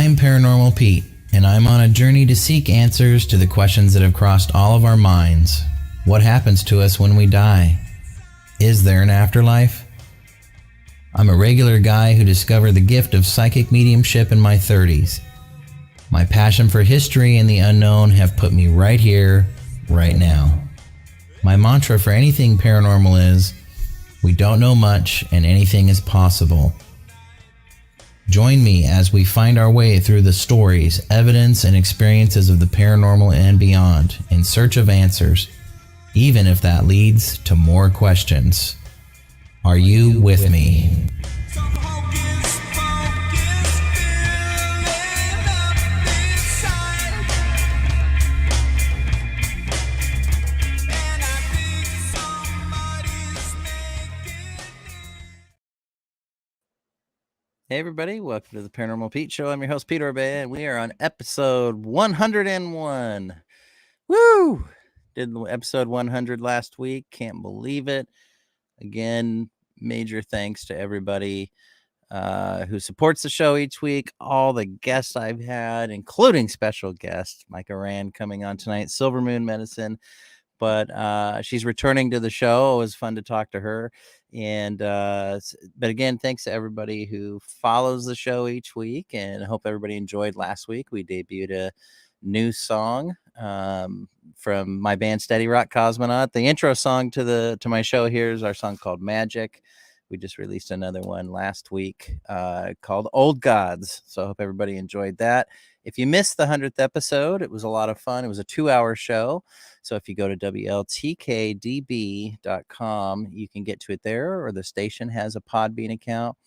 I'm Paranormal Pete, and I'm on a journey to seek answers to the questions that have crossed all of our minds. What happens to us when we die? Is there an afterlife? I'm a regular guy who discovered the gift of psychic mediumship in my 30s. My passion for history and the unknown have put me right here, right now. My mantra for anything paranormal is, we don't know much and anything is possible. Join me as we find our way through the stories, evidence, and experiences of the paranormal and beyond in search of answers, even if that leads to more questions. Are you with me? Hey everybody, welcome to the Paranormal Pete Show. I'm your host, Peter Bay, and we are on episode 101. Woo! Did episode 100 last week. Can't believe it. Again, major thanks to everybody who supports the show each week. All the guests I've had, including special guest Mica Rand coming on tonight, Silvermoon Medicyn. But she's returning to the show. It was fun to talk to her. And but again, thanks to everybody who follows the show each week, and I hope everybody enjoyed last week. We debuted a new song from my band Steady Rock Cosmonaut. The intro song to my show here is our song called Magic. We just released another one last week called Old Gods. So I hope everybody enjoyed that. If you missed the 100th episode, it was a lot of fun. It was a 2-hour show. So if you go to WLTK-DB.com, you can get to it there, or the station has a Podbean account.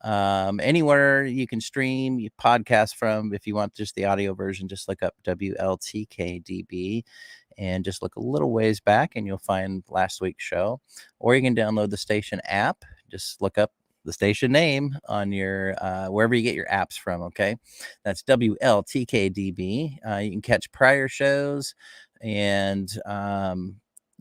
Anywhere you can stream you podcast from. If you want just the audio version, just look up WLTK-DB and just look a little ways back and you'll find last week's show. Or you can download the station app. Just look up the station name on your wherever you get your apps from. Okay, that's WLTK-DB. You can catch prior shows and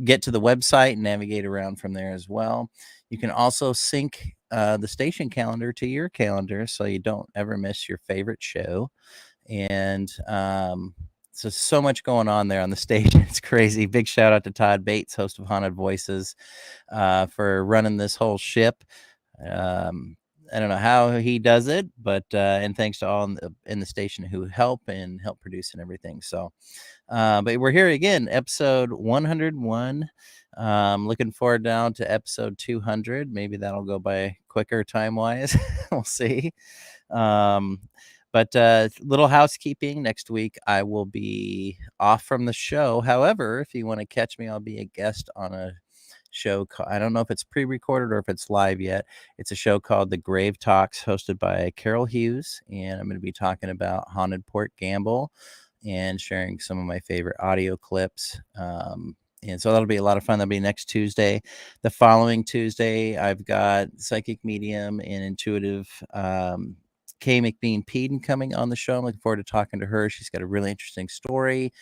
get to the website and navigate around from there as well. You can also sync the station calendar to your calendar so you don't ever miss your favorite show. And so much going on there on the station. It's crazy. Big shout out to Todd Bates, host of Haunted Voices, for running this whole ship. I don't know how he does it, but and thanks to all in the station who help produce and everything. So but we're here again, episode 101. Looking forward now to episode 200. Maybe that'll go by quicker time wise. We'll see. But little housekeeping. Next week I will be off from the show. However, if you want to catch me, I'll be a guest on a show. I don't know if it's pre-recorded or if it's live yet. It's a show called The Grave Talks, hosted by Carol Hughes, and I'm going to be talking about haunted Port Gamble and sharing some of my favorite audio clips. And so that'll be a lot of fun. That'll be next Tuesday. The following Tuesday, I've got psychic medium and intuitive Kay McBean Pagan coming on the show. I'm looking forward to talking to her. She's got a really interesting story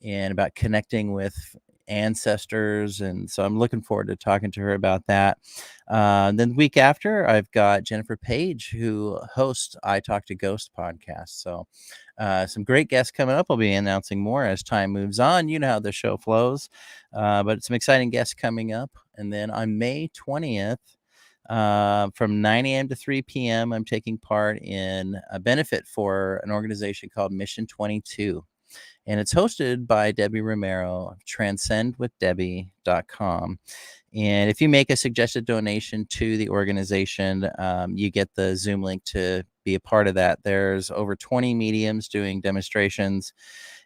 and about connecting with ancestors, and so I'm looking forward to talking to her about that. Then the week after, I've got Jennifer Page, who hosts I Talk to Ghost podcast. So some great guests coming up. I'll be announcing more as time moves on. You know how the show flows, but some exciting guests coming up. And then on May 20th, from 9 a.m. to 3 p.m., I'm taking part in a benefit for an organization called Mission 22. And it's hosted by Debbie Romero of transcendwithdebbie.com. And if you make a suggested donation to the organization, you get the Zoom link to be a part of that. There's over 20 mediums doing demonstrations,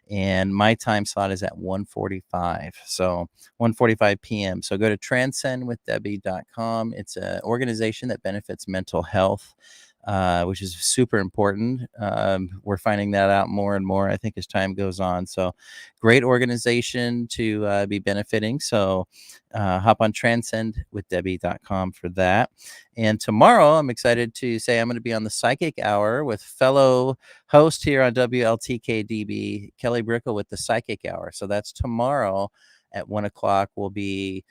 and my time slot is at 1:45. So 1:45 p.m. So go to transcendwithdebbie.com. It's an organization that benefits mental health, which is super important. We're finding that out more and more, I think, as time goes on. So great organization to be benefiting. So hop on transcendwithdebbie.com for that. And tomorrow, I'm excited to say I'm going to be on the Psychic Hour with fellow host here on WLTK-DB, Kelly Brickle, with the Psychic Hour. So that's tomorrow at 1 o'clock. We'll be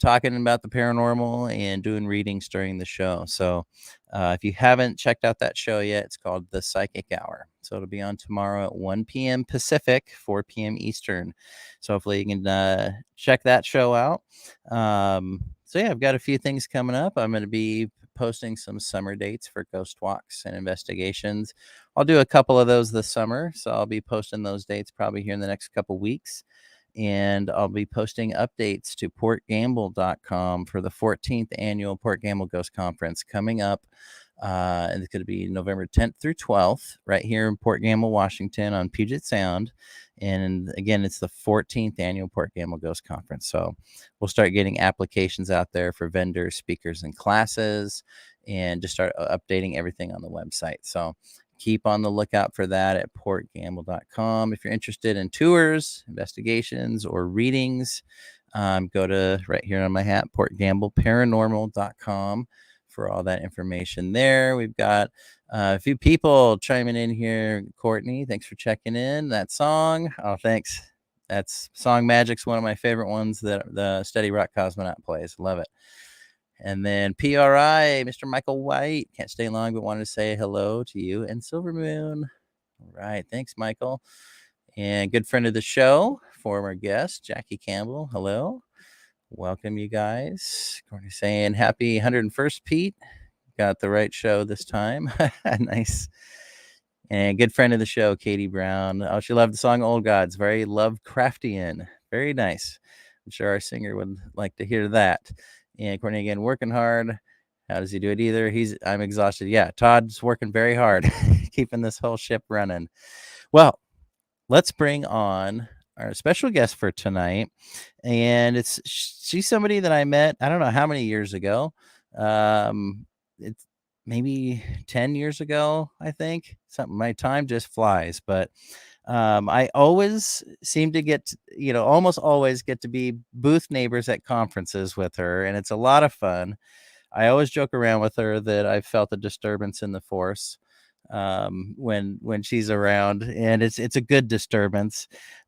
talking about the paranormal and doing readings during the show. So if you haven't checked out that show yet, it's called The Psychic Hour. So it'll be on tomorrow at 1 p.m. Pacific, 4 p.m. Eastern. So hopefully you can check that show out. So yeah, I've got a few things coming up. I'm going to be posting some summer dates for ghost walks and investigations. I'll do a couple of those this summer. So I'll be posting those dates probably here in the next couple weeks. And I'll be posting updates to portgamble.com for the 14th annual Port Gamble Ghost Conference coming up. And it's going to be November 10th through 12th right here in Port Gamble, Washington on Puget Sound. And again, it's the 14th annual Port Gamble Ghost Conference. So we'll start getting applications out there for vendors, speakers, and classes, and just start updating everything on the website. So keep on the lookout for that at portgamble.com. If you're interested in tours, investigations, or readings, go to right here on my hat, portgambleparanormal.com for all that information there. We've got a few people chiming in here. Courtney, thanks for checking in. That song, oh, thanks. That's Song Magic's one of my favorite ones that the Steady Rock Cosmonaut plays. Love it. And then PRI, Mr. Michael White. Can't stay long, but wanted to say hello to you and Silvermoon. All right. Thanks, Michael. And good friend of the show, former guest, Jackie Campbell. Hello. Welcome, you guys. Courtney saying happy 101st, Pete. Got the right show this time. Nice. And good friend of the show, Katie Brown. Oh, she loved the song Old Gods. Very Lovecraftian. Very nice. I'm sure our singer would like to hear that. And Courtney again, working hard. How does he do it either? I'm exhausted. Yeah, Todd's working very hard, keeping this whole ship running. Well, let's bring on our special guest for tonight. And she's somebody that I met, I don't know how many years ago. It's maybe 10 years ago, I think. Something, my time just flies. But I always seem to get, almost always get to be booth neighbors at conferences with her, and it's a lot of fun. I always joke around with her that I felt a disturbance in the force when she's around, and it's a good disturbance.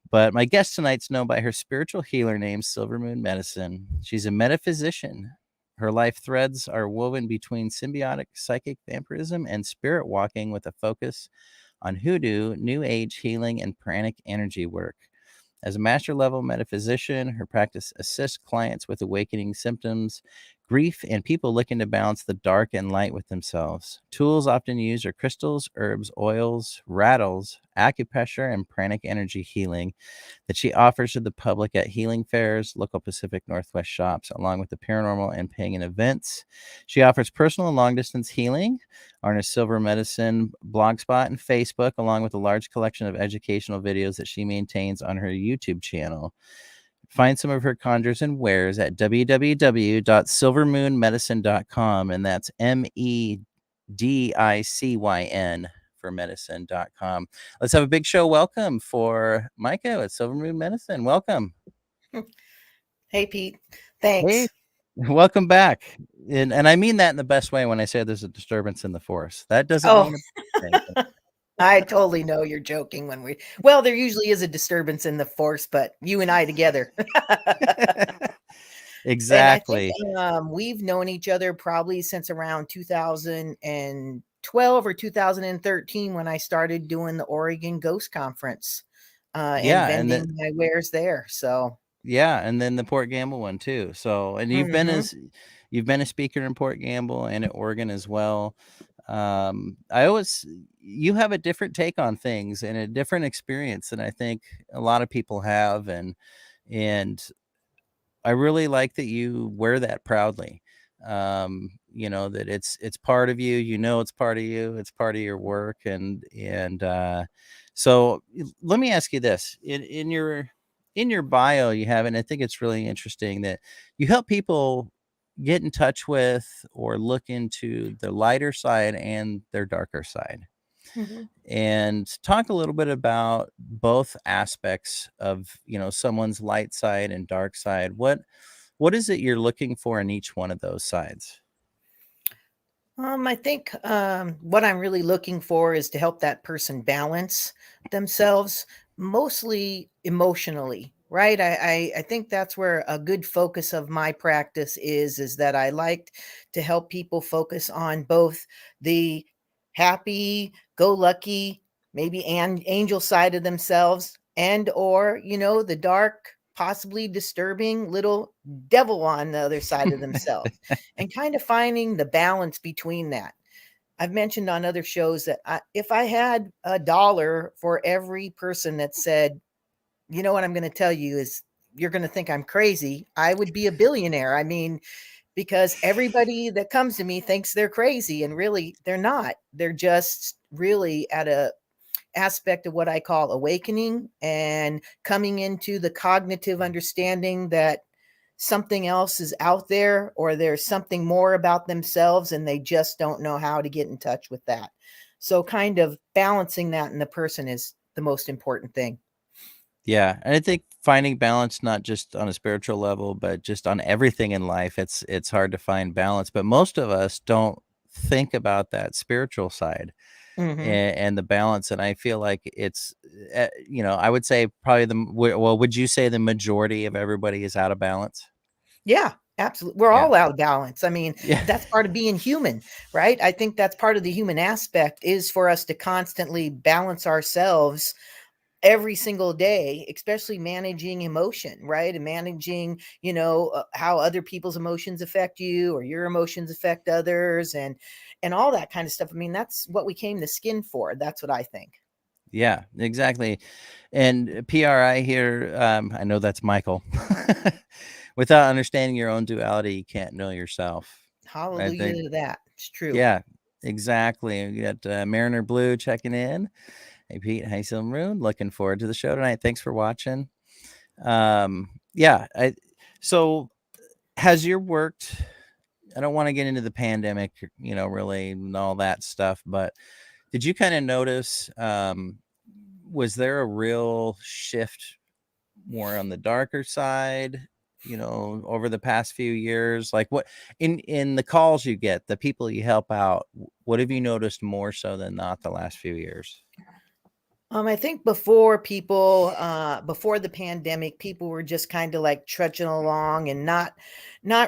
But my guest tonight's known by her spiritual healer name, Silvermoon Medicyn. She's a metaphysician. Her life threads are woven between symbiotic psychic vampirism and spirit walking with a focus on hoodoo, new age healing, and pranic energy work. As a master level metaphysician, her practice assists clients with awakening symptoms, grief, and people looking to balance the dark and light with themselves. Tools often used are crystals, herbs, oils, rattles, acupressure, and pranic energy healing that she offers to the public at healing fairs, local Pacific Northwest shops, along with the paranormal and pagan events. She offers personal and long distance healing on her Silver Medicyn blogspot and Facebook, along with a large collection of educational videos that she maintains on her YouTube channel. Find some of her conjures and wares at www.silvermoonmedicyn.com, and that's MEDICYN for medicine.com. Let's have a big show welcome for Mica at Silvermoon Medicyn. Welcome. Hey, Pete. Thanks. Hey, welcome back. And I mean that in the best way when I say there's a disturbance in the force. That doesn't mean a I totally know you're joking when there usually is a disturbance in the force, but you and I together. Exactly. And I think, we've known each other probably since around 2012 or 2013 when I started doing the Oregon Ghost Conference and vending my wares there. So yeah, and then the Port Gamble one too. So, and you've been a speaker in Port Gamble and at Oregon as well. You have a different take on things and a different experience than I think a lot of people have, and I really like that you wear that proudly. That it's part of you. It's part of you. It's part of your work, and so let me ask you this: in your bio, you have, and I think it's really interesting that you help people get in touch with or look into the lighter side and their darker side. Mm-hmm. And talk a little bit about both aspects of, someone's light side and dark side. What is it you're looking for in each one of those sides? I think what I'm really looking for is to help that person balance themselves, mostly emotionally. Right. I think that's where a good focus of my practice is that I like to help people focus on both the happy, go lucky, maybe angel side of themselves, and or, the dark, possibly disturbing little devil on the other side of themselves, and kind of finding the balance between that. I've mentioned on other shows that if I had $1 for every person that said, you know what I'm going to tell you is you're going to think I'm crazy, I would be a billionaire. I mean, because everybody that comes to me thinks they're crazy, and really they're not. They're just really at a aspect of what I call awakening and coming into the cognitive understanding that something else is out there, or there's something more about themselves and they just don't know how to get in touch with that. So kind of balancing that in the person is the most important thing. Yeah, and I think finding balance not just on a spiritual level, but just on everything in life. It's hard to find balance, but most of us don't think about that spiritual side Hmm. and the balance. And I feel like it's, I would say probably would you say the majority of everybody is out of balance? Yeah, absolutely. We're Yeah. all out of balance. I mean, Yeah. that's part of being human, right? I think that's part of the human aspect is for us to constantly balance ourselves every single day, especially managing emotion, right? And managing, how other people's emotions affect you or your emotions affect others, and all that kind of stuff. I mean, that's what we came to skin for. That's what I think. Yeah, exactly. And PRI here, I know that's Michael. Without understanding your own duality, you can't know yourself. I think, Hallelujah to that. It's true. yeah, exactly. You got Mariner Blue checking in. Hey, Pete. Hey, Silvermoon. Looking forward to the show tonight. Thanks for watching. Yeah. So has your worked? I don't want to get into the pandemic, really and all that stuff, but did you kind of notice, was there a real shift more on the darker side, over the past few years? Like what in the calls you get, the people you help out, what have you noticed more so than not the last few years? I think before the pandemic, people were just kind of like trudging along and not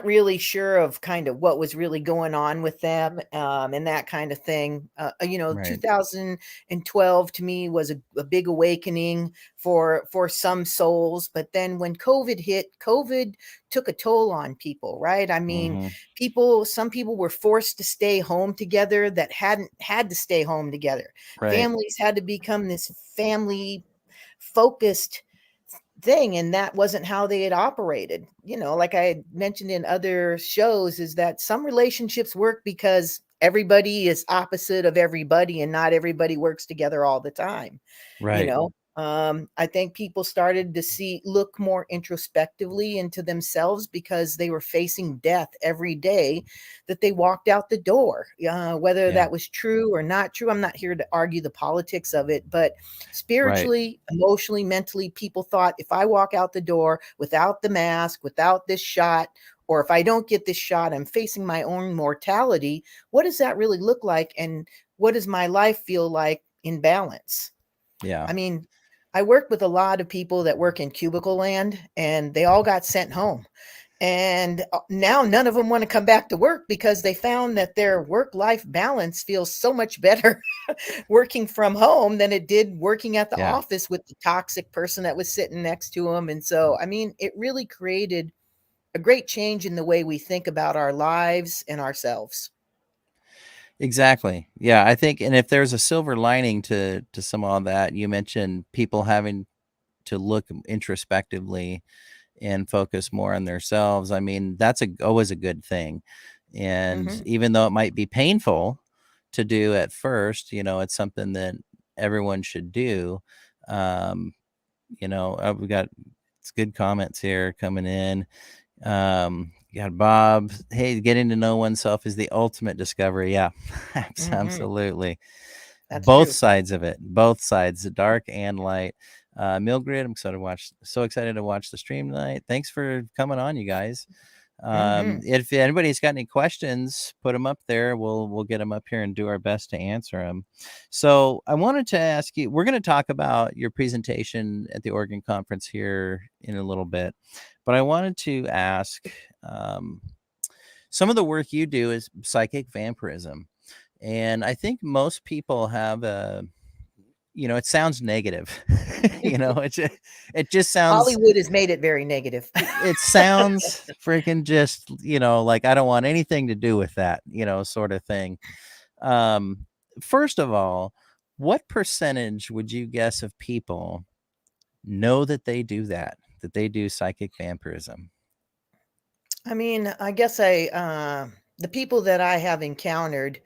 really sure of kind of what was really going on with them, and that kind of thing. Right. 2012 to me was a big awakening for some souls, but then when COVID hit, COVID took a toll on people, right? I mean, Mm-hmm. some people were forced to stay home together that hadn't had to stay home together. Right. Families had to become this family focused thing, and that wasn't how they had operated. Like I had mentioned in other shows, is that some relationships work because everybody is opposite of everybody and not everybody works together all the time. you Right. know I think people started to look more introspectively into themselves because they were facing death every day that they walked out the door. Whether Yeah. that was true or not true, I'm not here to argue the politics of it, but Right. spiritually, emotionally, mentally, people thought, if I walk out the door without the mask, without this shot, or if I don't get this shot, I'm facing my own mortality. What does that really look like, and what does my life feel like in balance? Yeah. I mean, I work with a lot of people that work in cubicle land, and they all got sent home. And now none of them want to come back to work because they found that their work life balance feels so much better working from home than it did working at the Yeah. office with the toxic person that was sitting next to them. And so, I mean, it really created a great change in the way we think about our lives and ourselves. Exactly. Yeah, I think, and if there's a silver lining to some of that, you mentioned people having to look introspectively and focus more on themselves. I mean, that's always a good thing. And Hmm. even though it might be painful to do at first, it's something that everyone should do. Um, we got it's good comments here coming in. You got Bob. Hey, getting to know oneself is the ultimate discovery. Yeah, Hmm. absolutely. That's Both true. sides of it, both sides, the dark and light. Milgrid, I'm so excited to watch the stream tonight. Thanks for coming on, you guys. If anybody's got any questions, put them up there. We'll get them up here and do our best to answer them. So I wanted to ask you, we're going to talk about your presentation at the Oregon conference here in a little bit, but I wanted to ask, some of the work you do is psychic vampirism. And I think most people have it sounds negative. It just sounds, Hollywood has made it very negative. it sounds freaking just, like I don't want anything to do with that, sort of thing. First of all, what percentage would you guess of people know that they do that they do psychic vampirism? I mean, I guess the people that I have encountered,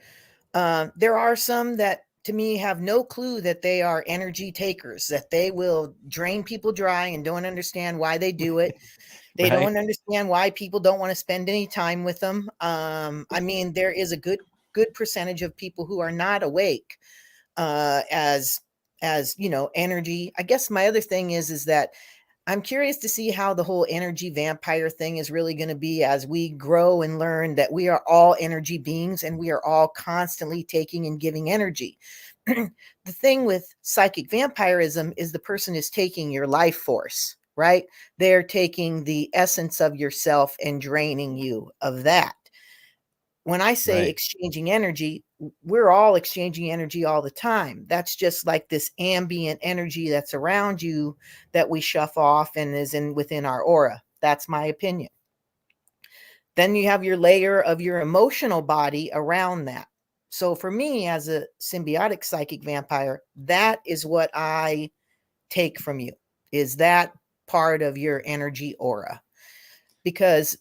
there are some that to me have no clue that they are energy takers, that they will drain people dry and don't understand why they do it. They Right. don't understand why people don't want to spend any time with them. I mean, there is a good percentage of people who are not awake as energy. I guess my other thing is that I'm curious to see how the whole energy vampire thing is really going to be as we grow and learn that we are all energy beings and we are all constantly taking and giving energy. The thing with psychic vampirism is the person is taking your life force, right? They're taking the essence of yourself and draining you of that. When I say Right. exchanging energy, we're all exchanging energy all the time. That's just like this ambient energy that's around you that we shuffle off and is within our aura. That's my opinion. Then you have your layer of your emotional body around that. So for me, as a symbiotic psychic vampire, that is what I take from you, is that part of your energy aura. Because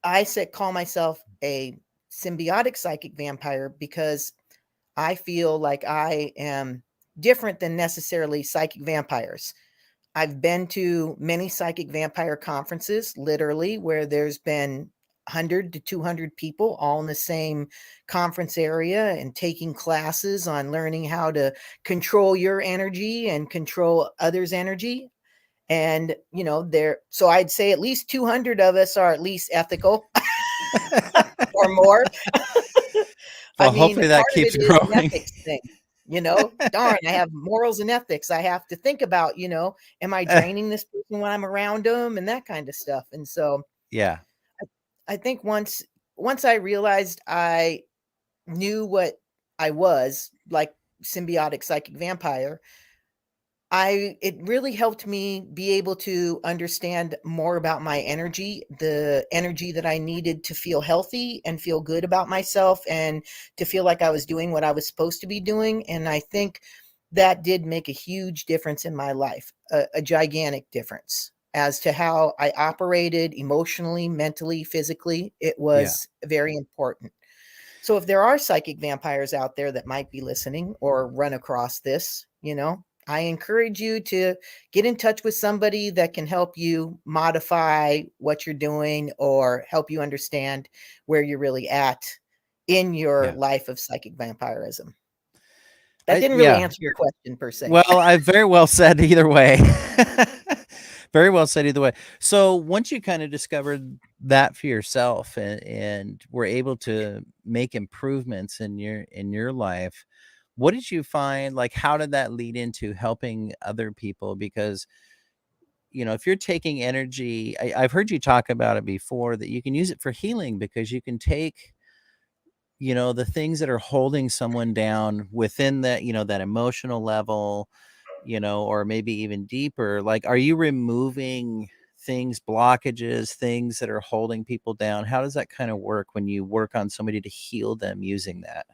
I call myself a symbiotic psychic vampire because I feel like I am different than necessarily psychic vampires. I've been to many psychic vampire conferences, literally, where there's been 100 to 200 people all in the same conference area and taking classes on learning how to control your energy and control others' energy. And, so I'd say at least 200 of us are at least ethical or more. Well, I mean, hopefully that part of keeps it is an growing. ethics thing, darn, I have morals and ethics. I have to think about, am I draining this person when I'm around them and that kind of stuff. And so Yeah. I think once I realized I knew what I was, like symbiotic psychic vampire, it really helped me be able to understand more about my energy, the energy that I needed to feel healthy and feel good about myself and to feel like I was doing what I was supposed to be doing. And I think that did make a huge difference in my life, a gigantic difference as to how I operated emotionally, mentally, physically. It was very important. So if there are psychic vampires out there that might be listening or run across this, I encourage you to get in touch with somebody that can help you modify what you're doing or help you understand where you're really at in your life of psychic vampirism. That didn't really answer your question per se. Well, I very well said either way. Very well said either way. So once you kind of discovered that for yourself and were able to make improvements in your life, what did you find? Like, how did that lead into helping other people? Because, if you're taking energy, I've heard you talk about it before, that you can use it for healing because you can take, the things that are holding someone down within that, that emotional level, or maybe even deeper. Like, are you removing things, blockages, things that are holding people down? How does that kind of work when you work on somebody to heal them using that?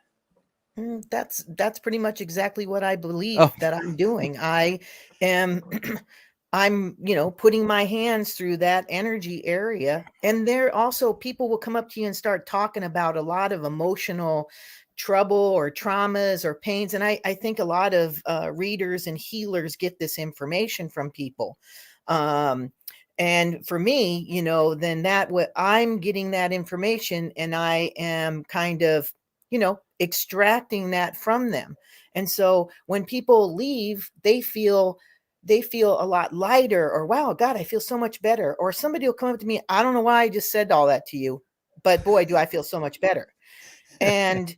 That's pretty much exactly what I believe Oh, that I'm doing. I am I'm, putting my hands through that energy area. And there also people will come up to you and start talking about a lot of emotional trouble or traumas or pains. And I think a lot of readers and healers get this information from people. And for me, then that what I'm getting that information and I am kind of, extracting that from them. And so when people leave, they feel they feel a lot lighter, or wow, God, I feel so much better. Or somebody will come up to me, I don't know why I just said all that to you, but boy, do I feel so much better. And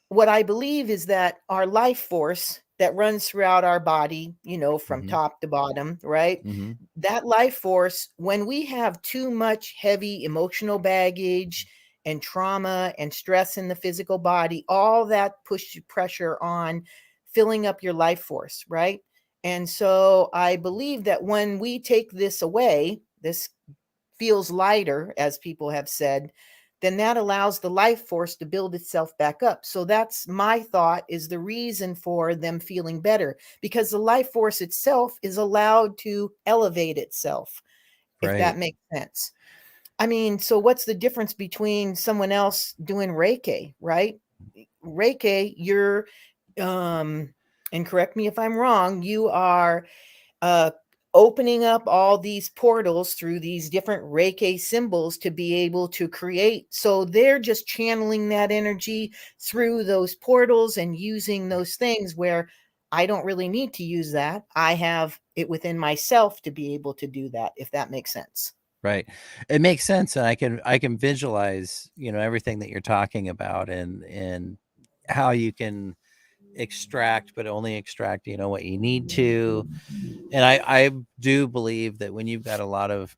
what I believe is that our life force that runs throughout our body, from Mm-hmm. top to bottom, right? Mm-hmm. That life force, when we have too much heavy emotional baggage and trauma and stress in the physical body, all that push pressure on filling up your life force, right? And so I believe that when we take this away, this feels lighter, as people have said, then that allows the life force to build itself back up. So that's my thought, is the reason for them feeling better, because the life force itself is allowed to elevate itself, if that Right. makes sense. I mean, so what's the difference between someone else doing Reiki, right? Reiki, you're, and correct me if I'm wrong, you are uh, opening up all these portals through these different Reiki symbols to be able to create. So they're just channeling that energy through those portals and using those things where I don't really need to use that. I have it within myself to be able to do that, if that makes sense. Right. It makes sense. And I can visualize, everything that you're talking about, and how you can extract, but only extract, what you need to. And I do believe that when you've got a lot of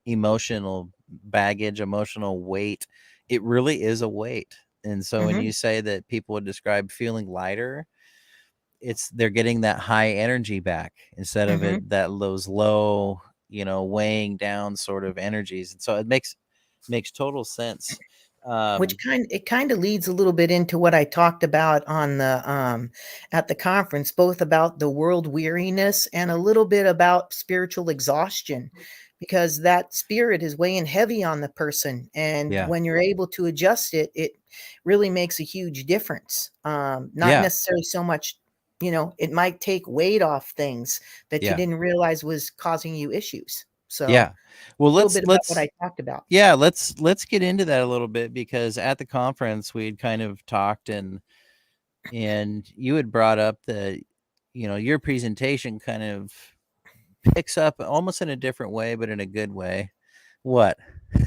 emotional baggage, emotional weight, it really is a weight. And so when Mm-hmm. you say that people would describe feeling lighter, they're getting that high energy back instead of Mm-hmm. those low, weighing down sort of energies. And so it makes total sense. Which kind of leads a little bit into what I talked about on the at the conference, both about the world weariness and a little bit about spiritual exhaustion, because that spirit is weighing heavy on the person, and Yeah. when you're able to adjust it, it really makes a huge difference. Not Yeah. necessarily so much, it might take weight off things that you Yeah. didn't realize was causing you issues. So Yeah. Well, a little bit about what I talked about. yeah, let's get into that a little bit, because at the conference we'd kind of talked, and you had brought up that, your presentation kind of picks up almost in a different way, but in a good way. What?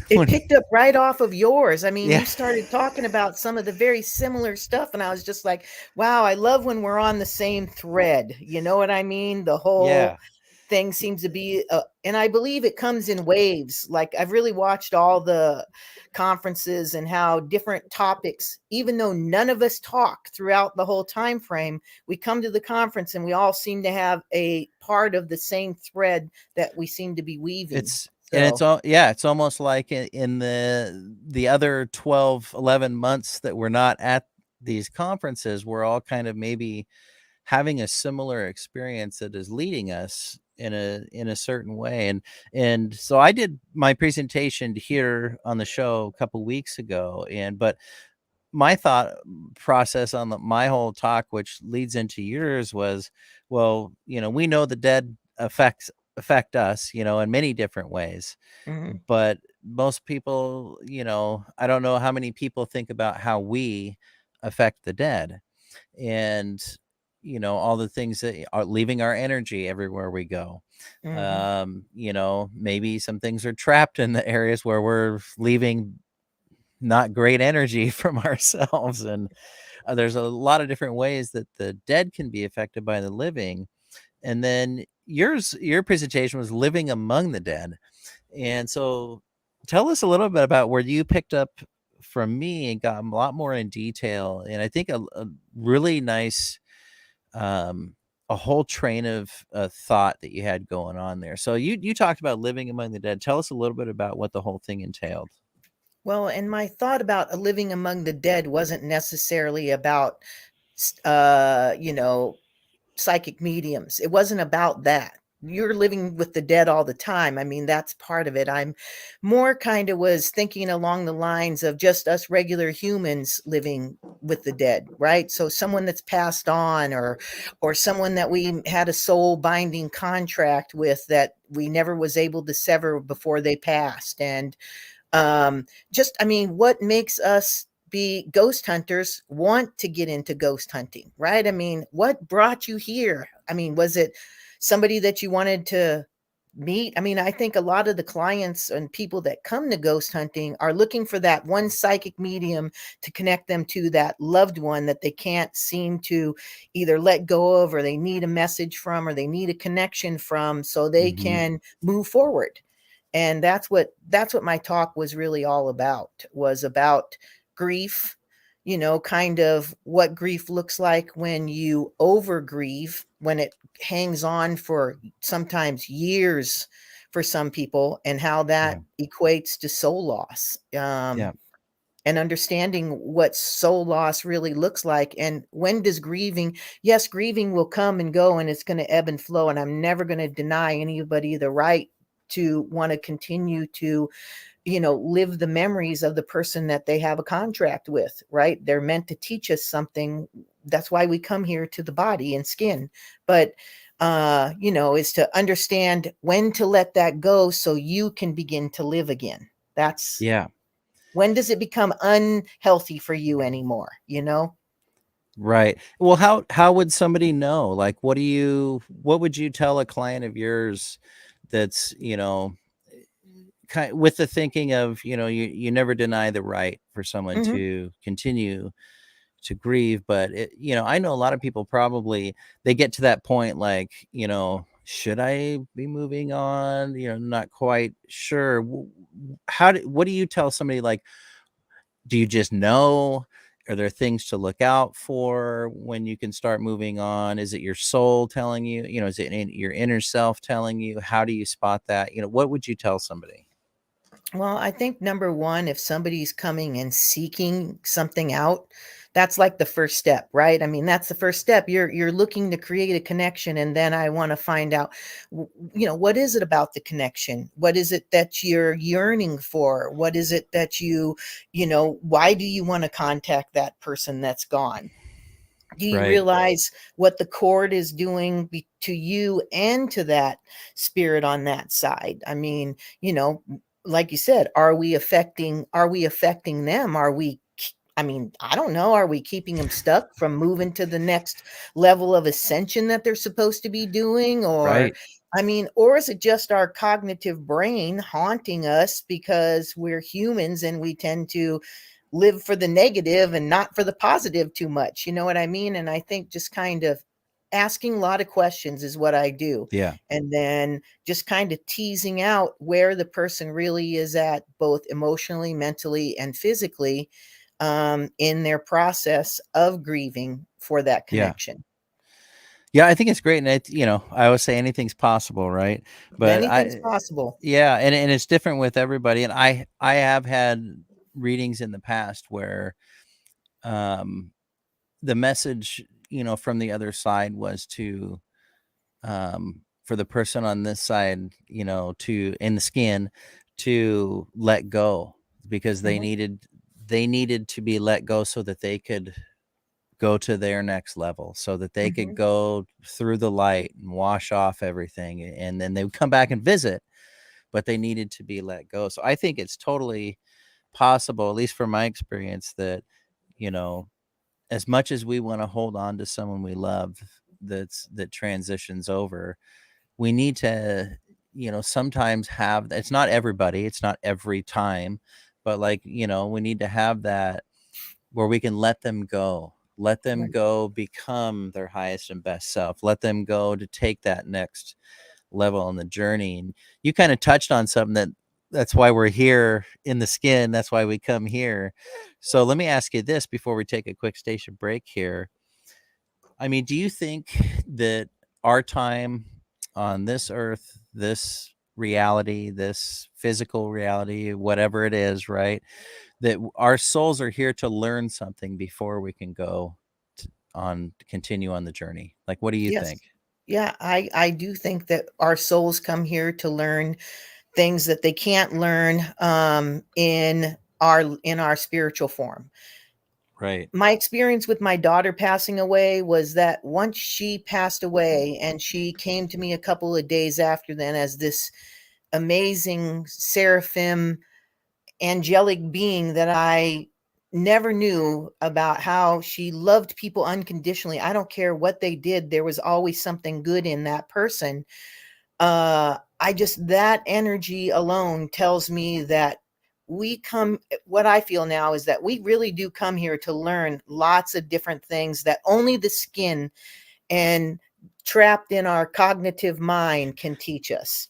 It picked up right off of yours. I mean, Yeah. you started talking about some of the very similar stuff, and I was just like, wow, I love when we're on the same thread. You know what I mean? The whole Yeah. thing seems to be, and I believe it comes in waves. Like, I've really watched all the conferences and how different topics, even though none of us talk throughout the whole time frame, we come to the conference and we all seem to have a part of the same thread that we seem to be weaving. It's So, all, yeah, it's almost like in the other 12, 11 months that we're not at these conferences, we're all kind of maybe having a similar experience that is leading us in a certain way. And so I did my presentation here on the show a couple weeks ago, but my thought process on my whole talk, which leads into yours, was, well, we know the dead affect us, in many different ways. mhm. But most people, I don't know how many people think about how we affect the dead, and all the things that are leaving our energy everywhere we go. Mhm. Maybe some things are trapped in the areas where we're leaving not great energy from ourselves. And there's a lot of different ways that the dead can be affected by the living. And then your presentation was living among the dead. And so tell us a little bit about where you picked up from me and got a lot more in detail. And I think a really nice, a whole train of thought that you had going on there. So you talked about living among the dead. Tell us a little bit about what the whole thing entailed. Well, and my thought about a living among the dead wasn't necessarily about, uh, you know, psychic mediums. It wasn't about that. You're living with the dead all the time. I mean, that's part of it. I'm more kind of was thinking along the lines of just us regular humans living with the dead, right? So someone that's passed on, or someone that we had a soul binding contract with that we never was able to sever before they passed. And just, I mean, what makes us be ghost hunters want to get into ghost hunting, right? I mean, what brought you here? I mean, was it somebody that you wanted to meet. I mean, I think a lot of the clients and people that come to ghost hunting are looking for that one psychic medium to connect them to that loved one that they can't seem to either let go of, or they need a message from, or they need a connection from, so they can move forward. And that's what my talk was really all about, was about grief, kind of what grief looks like when you over grieve, when it hangs on for sometimes years for some people, and how that equates to soul loss. And understanding what soul loss really looks like. And when does grieving, yes, grieving will come and go, and it's going to ebb and flow. And I'm never going to deny anybody the right to want to continue to, live the memories of the person that they have a contract with, right? They're meant to teach us something. That's why we come here to the body and skin. But, is to understand when to let that go so you can begin to live again. That's, when does it become unhealthy for you anymore? Right. Well, how would somebody know? Like, what would you tell a client of yours that's, with the thinking of, you never deny the right for someone to continue to grieve, but I know a lot of people probably, they get to that point, like, should I be moving on? Not quite sure. What do you tell somebody? Like, do you just know? Are there things to look out for when you can start moving on? Is it your soul telling you, is it your inner self telling you? How do you spot that? What would you tell somebody? Well, I think number one, if somebody's coming and seeking something out, that's like the first step, right? I mean, that's the first step. You're looking to create a connection, and then I want to find out, what is it about the connection? What is it that you're yearning for? What is it that why do you want to contact that person that's gone? Do you realize what the cord is doing to you and to that spirit on that side? I mean, like you said, are we affecting them? I don't know. Are we keeping them stuck from moving to the next level of ascension that they're supposed to be doing? Or, or is it just our cognitive brain haunting us because we're humans and we tend to live for the negative and not for the positive too much? You know what I mean? And I think just kind of asking a lot of questions is what I do. Yeah. And then just kind of teasing out where the person really is at, both emotionally, mentally, and physically, in their process of grieving for that connection. Yeah, I think it's great. And I always say anything's possible, right? But Anything's possible. Yeah, and it's different with everybody. And I have had readings in the past where the message, from the other side was to for the person on this side, to in the skin, to let go, because they needed to be let go so that they could go to their next level, so that they could go through the light and wash off everything, and then they would come back and visit, but they needed to be let go. So I think it's totally possible, at least from my experience, that, as much as we want to hold on to someone we love that transitions over, we need to, sometimes have, it's not everybody, it's not every time, but like, we need to have that where we can let them go. Let them go become their highest and best self. Let them go to take that next level on the journey. And you kind of touched on something that's why we're here in the skin. That's why we come here. So let me ask you this before we take a quick station break here. I mean, do you think that our time on this earth, this reality, this physical reality, whatever it is, right, that our souls are here to learn something before we can go continue on the journey? Like, what do you Yes. think? Yeah, I do think that our souls come here to learn things that they can't learn in our spiritual form. Right. My experience with my daughter passing away was that once she passed away, and she came to me a couple of days after then as this amazing seraphim angelic being that I never knew about how she loved people unconditionally. I don't care what they did. There was always something good in that person. That energy alone tells me that what I feel now is that we really do come here to learn lots of different things that only the skin and trapped in our cognitive mind can teach us.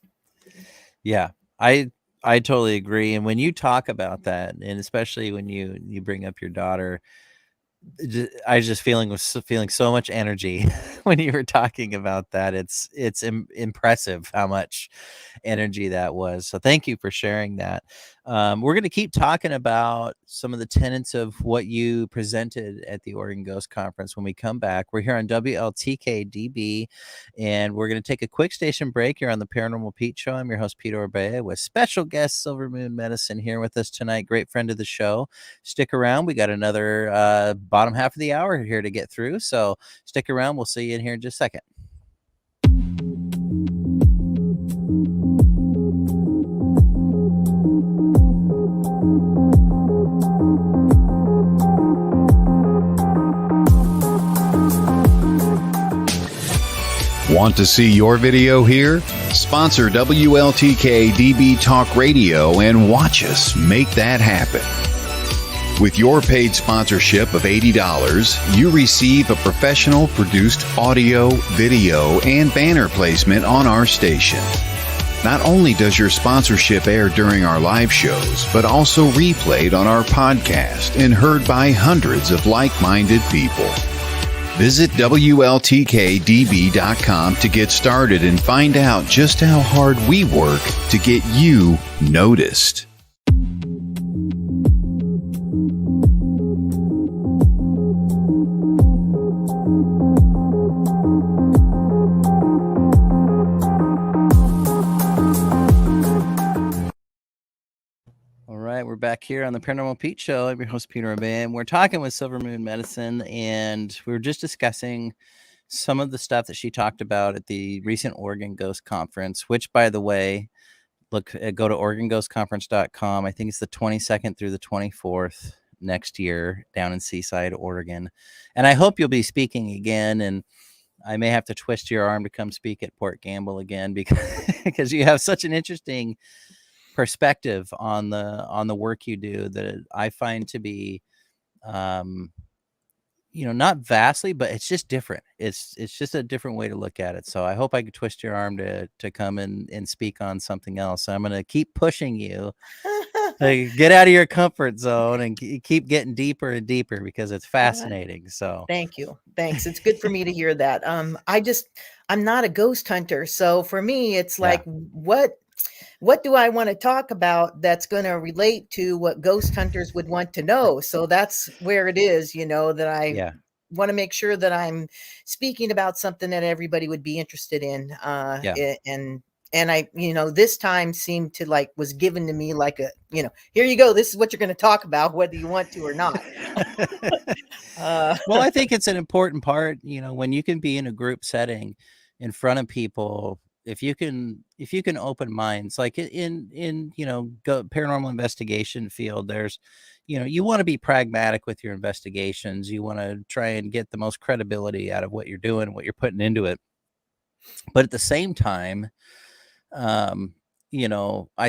Yeah, I totally agree. And when you talk about that, and especially when you bring up your daughter, I was just feeling so much energy when you were talking about that. It's impressive how much energy that was. So thank you for sharing that. We're going to keep talking about some of the tenets of what you presented at the Oregon Ghost Conference when we come back. We're here on WLTK-DB, and we're going to take a quick station break here on the Paranormal Pete Show. I'm your host, Pete Orbea, with special guest Silvermoon Medicyn here with us tonight. Great friend of the show. Stick around. We got another bottom half of the hour here to get through. So stick around. We'll see you in here in just a second. Want to see your video here? Sponsor WLTK-DB Talk Radio and watch us make that happen. With your paid sponsorship of $80, you receive a professional produced audio, video, and banner placement on our station. Not only does your sponsorship air during our live shows, but also replayed on our podcast and heard by hundreds of like-minded people. Visit WLTK-DB.com to get started and find out just how hard we work to get you noticed. We're back here on the Paranormal Pete Show. I'm your host, Peter Orbea, and we're talking with Silvermoon Medicyn, and we were just discussing some of the stuff that she talked about at the recent Oregon Ghost Conference, which, by the way, go to OregonGhostConference.com. I think it's the 22nd through the 24th next year down in Seaside, Oregon. And I hope you'll be speaking again, and I may have to twist your arm to come speak at Port Gamble again because you have such an interesting perspective on the work you do that I find to be not vastly, but it's just different. It's just a different way to look at it. So I hope I could twist your arm to come and speak on something else. I'm going to keep pushing you to get out of your comfort zone and keep getting deeper and deeper because it's fascinating. So thank you. Thanks. It's good for me to hear that. I'm not a ghost hunter. So for me, it's like, what do I want to talk about that's going to relate to what ghost hunters would want to know? So that's where it is, that I want to make sure that I'm speaking about something that everybody would be interested in. And I, this time seemed to was given to me like here you go. This is what you're going to talk about, whether you want to or not. Well, I think it's an important part, when you can be in a group setting in front of people. If you can open minds, like in paranormal investigation field, there's, you want to be pragmatic with your investigations. You want to try and get the most credibility out of what you're doing, what you're putting into it. But at the same time, I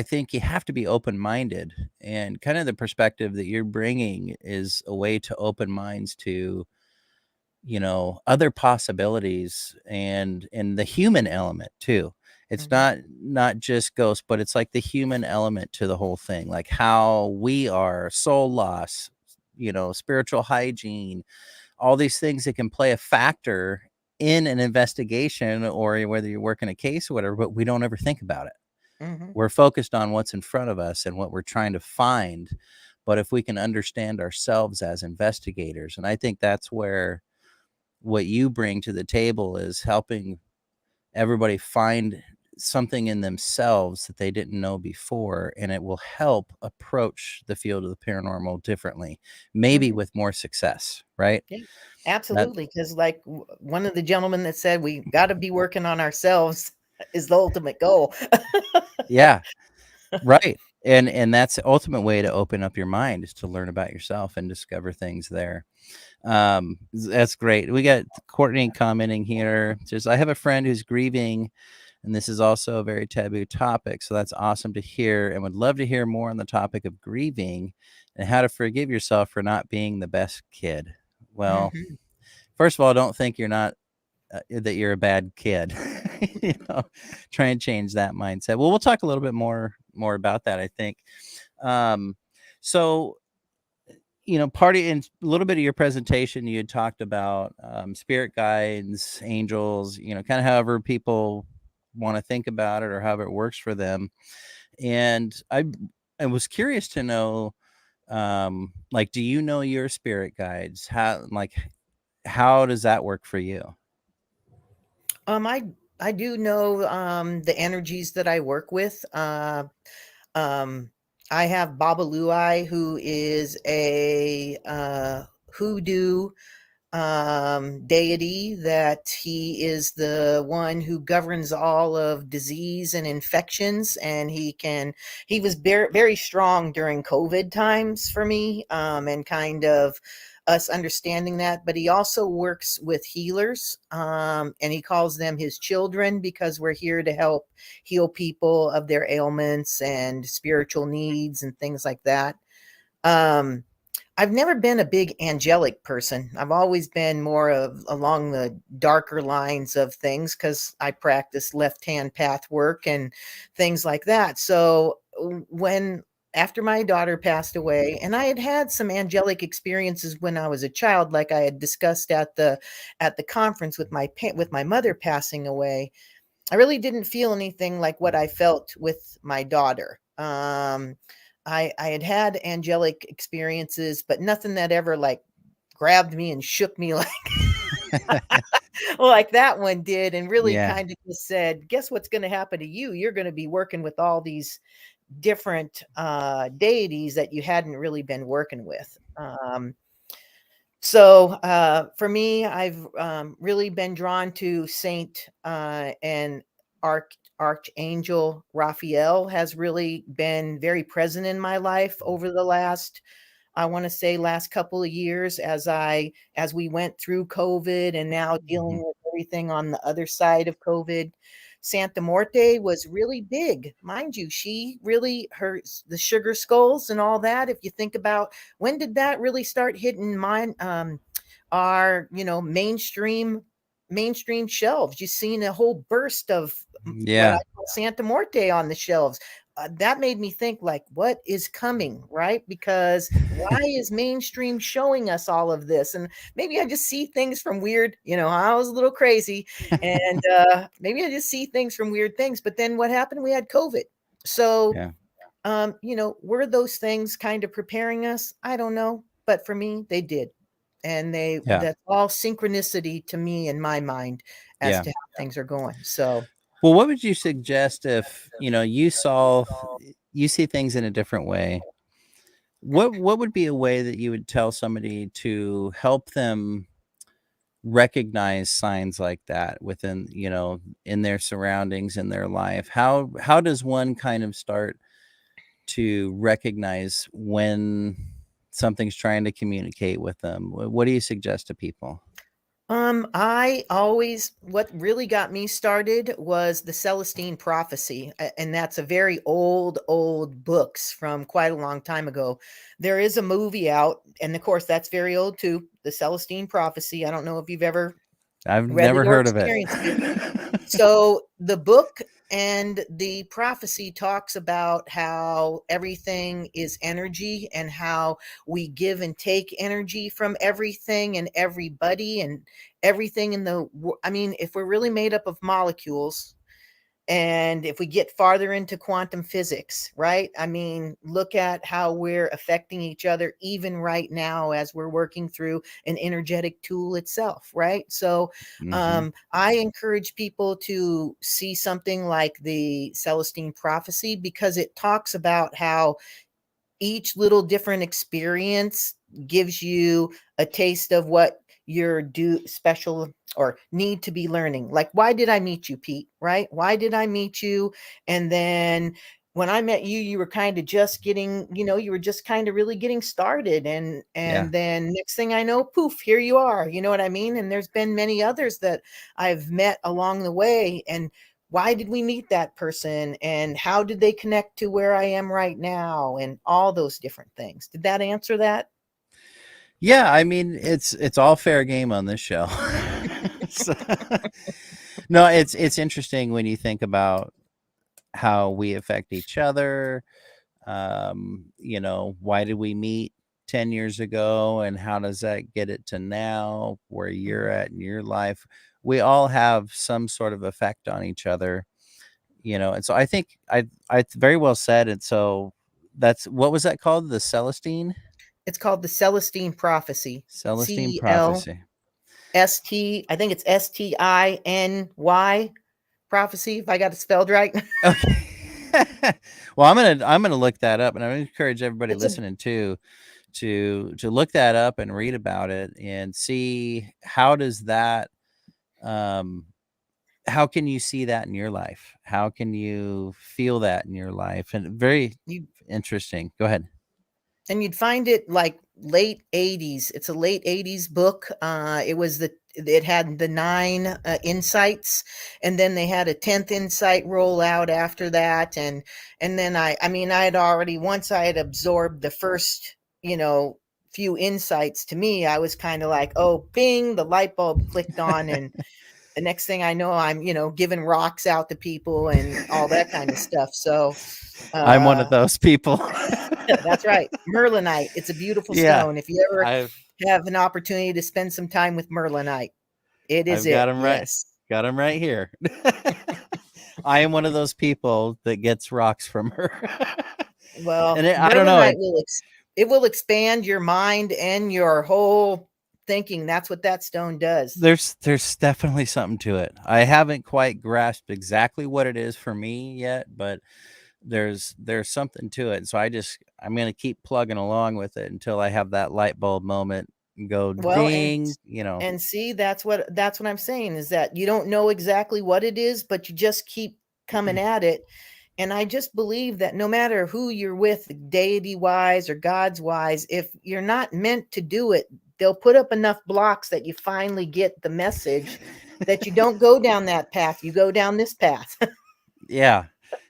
think you have to be open-minded, and kind of the perspective that you're bringing is a way to open minds to, other possibilities and the human element too. It's not just ghosts, but it's like the human element to the whole thing, like how we are, soul loss, spiritual hygiene, all these things that can play a factor in an investigation or whether you're working a case or whatever, but we don't ever think about it. We're focused on what's in front of us and what we're trying to find. But if we can understand ourselves as investigators, and I think that's where what you bring to the table is helping everybody find something in themselves that they didn't know before, and it will help approach the field of the paranormal differently, maybe with more success, right? Yeah, absolutely. Because one of the gentlemen that said we got to be working on ourselves is the ultimate goal. Yeah, right. And that's the ultimate way to open up your mind, is to learn about yourself and discover things there. That's great. We got Courtney commenting here. Says, I have a friend who's grieving, and this is also a very taboo topic. So that's awesome to hear, and would love to hear more on the topic of grieving and how to forgive yourself for not being the best kid. Well, first of all, don't think you're not that you're a bad kid. Try and change that mindset. Well, we'll talk a little bit more about that, I think. So, part in a little bit of your presentation, you had talked about spirit guides, angels, kind of however people want to think about it or however it works for them. And I was curious to know, do you know your spirit guides? How does that work for you? I do know the energies that I work with. I have Babaluai, who is a hoodoo deity, that he is the one who governs all of disease and infections, and he was very strong during COVID times for me, and kind of us understanding that. But he also works with healers, and he calls them his children, because we're here to help heal people of their ailments and spiritual needs and things like that. I've never been a big angelic person. I've always been more of along the darker lines of things, because I practice left-hand path work and things like that. So after my daughter passed away, and I had some angelic experiences when I was a child, like I had discussed at the conference with my mother passing away, I really didn't feel anything like what I felt with my daughter. I had angelic experiences, but nothing that ever grabbed me and shook me like that one did, and really kind of just said, guess what's going to happen to you? You're going to be working with all these different deities that you hadn't really been working with. So for me, I've really been drawn to Saint and Archangel Raphael has really been very present in my life over the last couple of years, as we went through COVID and now dealing with everything on the other side of COVID. Santa Morte was really big. Mind you, she really hurts the sugar skulls and all that. If you think about, when did that really start hitting our mainstream shelves? You've seen a whole burst of what I call Santa Morte on the shelves. That made me think, what is coming, right? Because why is mainstream showing us all of this? And maybe I just see things from weird, I was a little crazy, and maybe I just see things from weird things. But then what happened? We had COVID. So, were those things kind of preparing us? I don't know. But for me, they did. And that's all synchronicity to me in my mind as to how things are going. So, well, what would you suggest if, you see things in a different way? What would be a way that you would tell somebody to help them recognize signs like that within, in their surroundings, in their life? How does one kind of start to recognize when something's trying to communicate with them? What do you suggest to people? What really got me started was the Celestine Prophecy, and that's a very old books from quite a long time ago. There is a movie out, and of course that's very old too, the Celestine Prophecy. I don't know if you've ever I've never heard of it. So the book and the prophecy talks about how everything is energy, and how we give and take energy from everything and everybody and everything if we're really made up of molecules, and if we get farther into quantum physics, right? Look at how we're affecting each other even right now as we're working through an energetic tool itself, right? So I encourage people to see something like the Celestine Prophecy, because it talks about how each little different experience gives you a taste of what you're special or need to be learning. Like, why did I meet you, Pete? Right? Why did I meet you? And then when I met you, you were kind of just getting, you were just kind of really getting started. And Yeah. then next thing I know, poof, here you are. You know what I mean? And there's been many others that I've met along the way. And why did we meet that person? And how did they connect to where I am right now? And all those different things. Did that answer that? Yeah, I mean, it's all fair game on this show. So, no, it's interesting when you think about how we affect each other. Why did we meet 10 years ago, and how does that get it to now where you're at in your life? We all have some sort of effect on each other, and so I think I very well said. And so what was that called? The Celestine It's called the Celestine Prophecy. Prophecy. CELST. I think it's STINY prophecy, if I got it spelled right. Okay. Well, I'm gonna look that up, and I encourage everybody It's listening to look that up and read about it and see how does that how can you see that in your life? How can you feel that in your life? And very interesting. Go ahead. And you'd find it like late 80s. It's a late 80s book. It had the 9 insights, and then they had a 10th insight roll out after that. And then I had already, once I had absorbed the first, few insights, to me, I was kind of like, oh, bing, the light bulb clicked on. And the next thing I know, I'm, giving rocks out to people and all that kind of stuff. So I'm one of those people. that's right. Merlinite. It's a beautiful stone. If you ever have an opportunity to spend some time with Merlinite, I've got them right. Got them right here. I am one of those people that gets rocks from her. Well, and I don't know. It will expand your mind and your whole thinking. That's what that stone does. There's definitely something to it. I haven't quite grasped exactly what it is for me yet, but there's something to it. So I'm going to keep plugging along with it until I have that light bulb moment and go ding, And see, that's what I'm saying, is that you don't know exactly what it is, but you just keep coming at it. And I just believe that no matter who you're with, deity wise or God's wise, if you're not meant to do it, they'll put up enough blocks that you finally get the message that you don't go down that path. You go down this path. Yeah.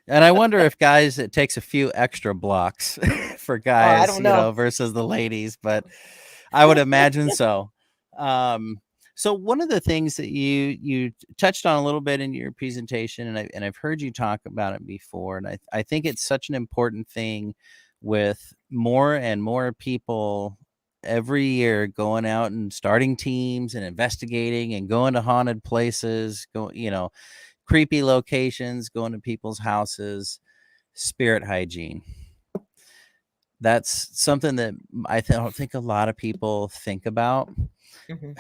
And I wonder if guys, it takes a few extra blocks for guys, I don't know. Versus the ladies, but I would imagine so. So one of the things that you touched on a little bit in your presentation, and I've heard you talk about it before, and I think it's such an important thing with more and more people every year going out and starting teams and investigating and going to haunted places, creepy locations, going to people's houses, spirit hygiene. That's something that I don't think a lot of people think about. Mm-hmm.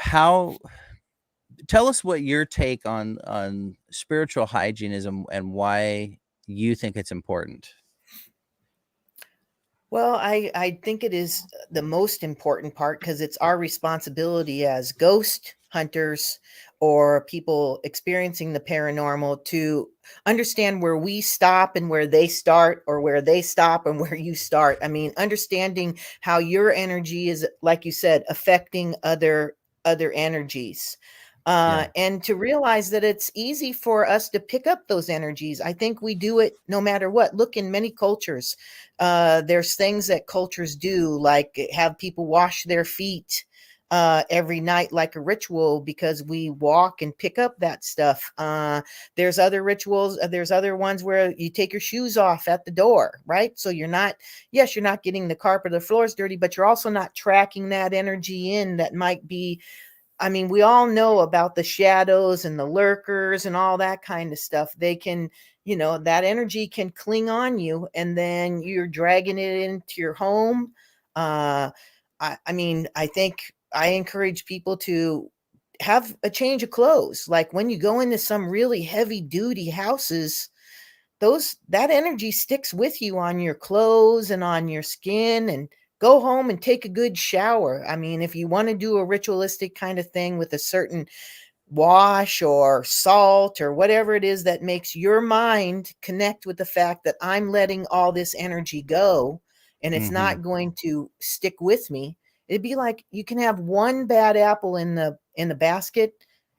Tell us what your take on spiritual hygiene is and why you think it's important. Well, I think it is the most important part, because it's our responsibility as ghost hunters or people experiencing the paranormal to understand where we stop and where they start, or where they stop and where you start. I mean, understanding how your energy is, like you said, affecting other energies. And to realize that it's easy for us to pick up those energies. I think we do it no matter what. Look, in many cultures, there's things that cultures do, like have people wash their feet every night, like a ritual, because we walk and pick up that stuff. There's other rituals. There's other ones where you take your shoes off at the door, right? So you're not getting the carpet or the floors dirty, but you're also not tracking that energy in that might be. I mean, we all know about the shadows and the lurkers and all that kind of stuff. They can, that energy can cling on you, and then you're dragging it into your home. I think I encourage people to have a change of clothes. Like when you go into some really heavy duty houses, that energy sticks with you on your clothes and on your skin. And go home and take a good shower. I mean, if you want to do a ritualistic kind of thing with a certain wash or salt or whatever it is that makes your mind connect with the fact that I'm letting all this energy go and it's not going to stick with me. It'd be like you can have one bad apple in the basket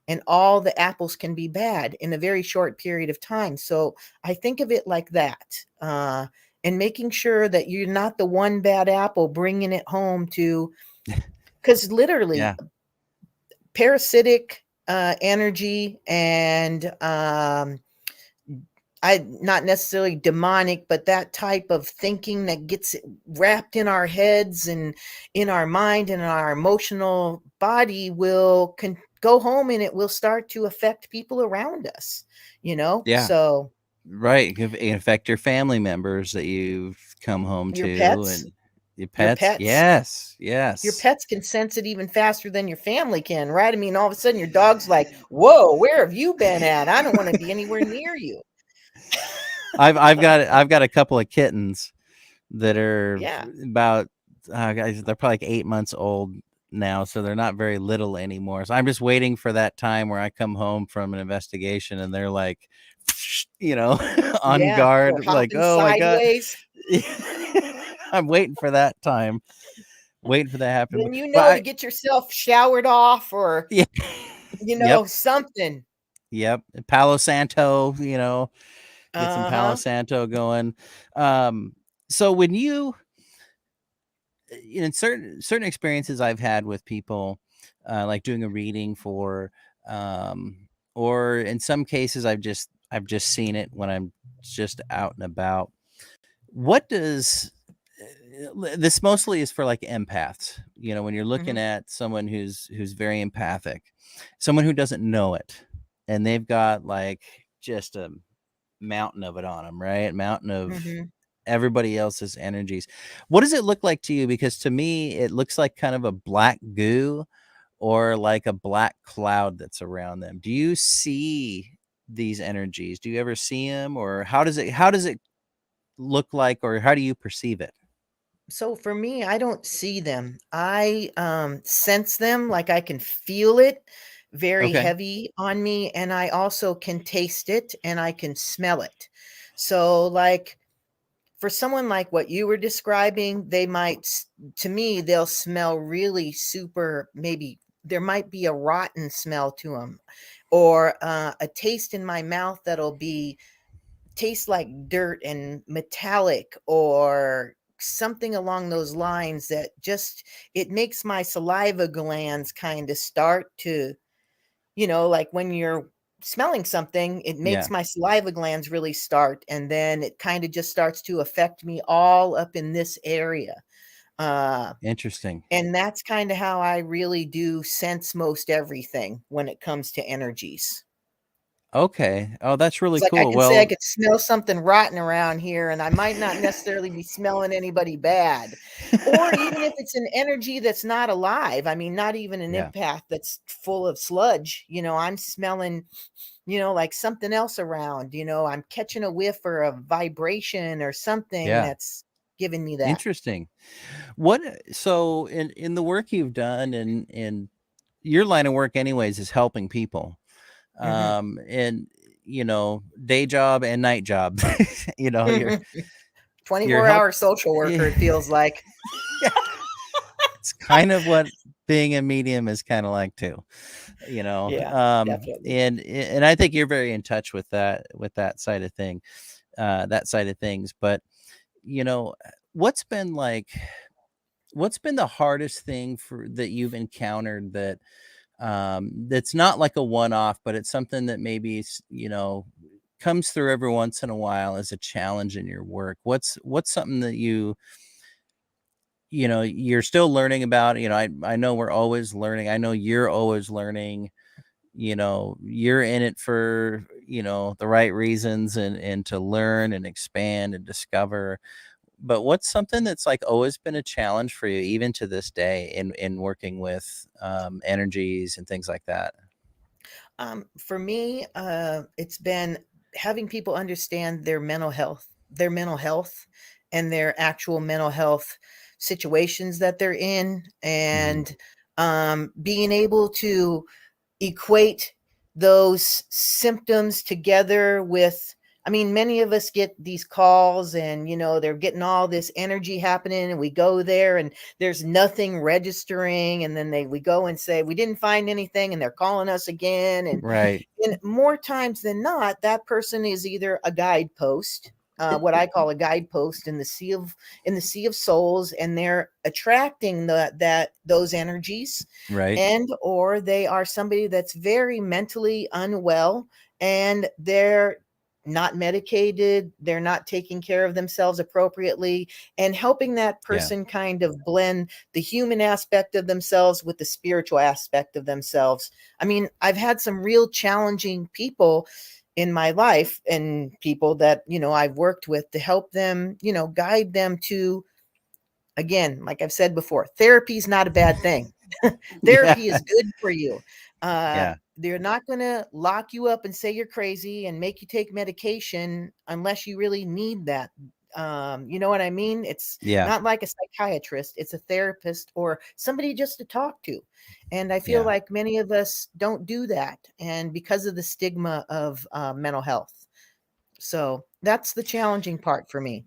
and all the apples can be bad in a very short period of time. So I think of it like that, and making sure that you're not the one bad apple bringing it home to, because literally Yeah. parasitic energy and not necessarily demonic, but that type of thinking that gets wrapped in our heads and in our mind and our emotional body will go home and it will start to affect people around us, Yeah. so Right. It can affect your family members that you've come home your to, pets and your your pets. pets Yes. your Yes. pets can sense it even faster than your family can, right? I mean, all of a sudden your dog's like, whoa, where have you been at? I don't want to be anywhere near you. I've got a couple of kittens that are Yeah. about guys, they're probably like 8 months old now, so they're not very little anymore. So I'm just waiting for that time where I come home from an investigation and they're like, on Yeah, or guard, like, hopping oh my god. sideways. I'm waiting for that time, waiting for that to happen. Then you But know to get yourself showered off or, yeah, yep, something. yep. Palo Santo, get some Palo Uh-huh. Santo going. So when in certain experiences I've had with people, like doing a reading for, or in some cases I've just seen it when I'm just out and about. What does this mostly is for like empaths, when you're looking Mhm. at someone who's very empathic, someone who doesn't know it, and they've got like just a mountain of it on them, right? Mountain of Mhm. everybody else's energies. What does it look like to you? Because to me, it looks like kind of a black goo or like a black cloud that's around them. Do you see these energies? Do you ever see them, or how does it look like, or how do you perceive it? So for me, I don't see them. I sense them, like I can feel it very Okay. heavy on me, and I also can taste it and I can smell it. So like for someone like what you were describing, they might to me they'll smell really super, maybe there might be a rotten smell to them, or a taste in my mouth that'll be taste like dirt and metallic or something along those lines that just it makes my saliva glands kind of start to, like when you're smelling something, it Yeah. makes my saliva glands really start, and then it kind of just starts to affect me all up in this area. uh Interesting. and that's kind of how I really do sense most everything when it comes to energies. Okay. Oh, that's really It's like I cool. can say I Well, could smell something rotten around here, and I might not necessarily be smelling anybody bad. Or even if it's an energy that's not alive, I mean, not even an yeah. empath that's full of sludge, I'm smelling, like something else around, I'm catching a whiff or a vibration or something Yeah. that's giving me that. Interesting. What so in the work you've done, and in your line of work anyways is helping people. Mhm. And day job and night job. You're 24-hour help social worker, it feels like. yeah, it's kind of what being a medium is kind of like too. Yeah, definitely. And I think you're very in touch with that side of things. But you know, what's been like what's been the hardest thing for that you've encountered that's not like a one-off, but it's something that maybe comes through every once in a while as a challenge in your work? What's something that you're still learning about? I know we're always learning. I know you're always learning. You're in it for the right reasons, and to learn and expand and discover. But what's something that's like always been a challenge for you, even to this day, in working with energies and things like that? For me, it's been having people understand their mental health and their actual mental health situations that they're in, Hmm. and being able to equate those symptoms together with, I mean, many of us get these calls and, they're getting all this energy happening, and we go there and there's nothing registering. And then we go and say, we didn't find anything, and they're calling us again. Right. And more times than not, that person is either a guidepost, what I call a guidepost in the sea of souls, and they're attracting those energies, Right. and or they are somebody that's very mentally unwell, and they're not medicated, they're not taking care of themselves appropriately, and helping that person kind of blend the human aspect of themselves with the spiritual aspect of themselves. I mean, I've had some real challenging people in my life, and people that, I've worked with to help them, guide them to, again, like I've said before, therapy is not a bad thing. Therapy is good for you. They're not going to lock you up and say you're crazy and make you take medication unless you really need that. You know what I mean? It's not like a psychiatrist. It's a therapist or somebody just to talk to. And I feel like many of us don't do that. And because of the stigma of mental health. So that's the challenging part for me.